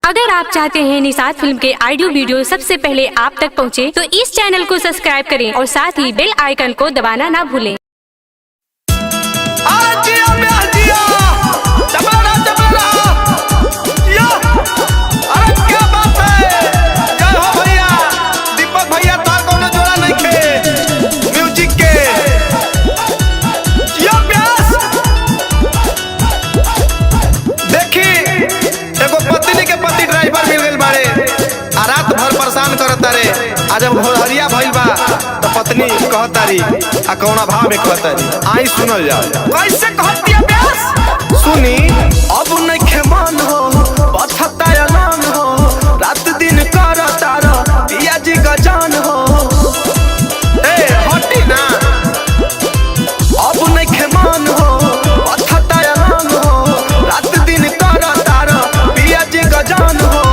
अगर आप चाहते हैं निषाद फिल्म के ऑडियो वीडियो सबसे पहले आप तक पहुंचे, तो इस चैनल को सब्सक्राइब करें और साथ ही बेल आइकन को दबाना ना भूलें। जब भोरहरिया भइल बा तो पत्नी कहतारी आ कौना भाव में कहतारी आई सुनल जा कैसे कहती है ब्यास सुनी अब नइखे मन हो बथता अलान हो रात दिन करता र पिया जी गजान हो ए हटी ना अब नइखे मन हो बथता अलान हो रात दिन करता र पिया जी गजान हो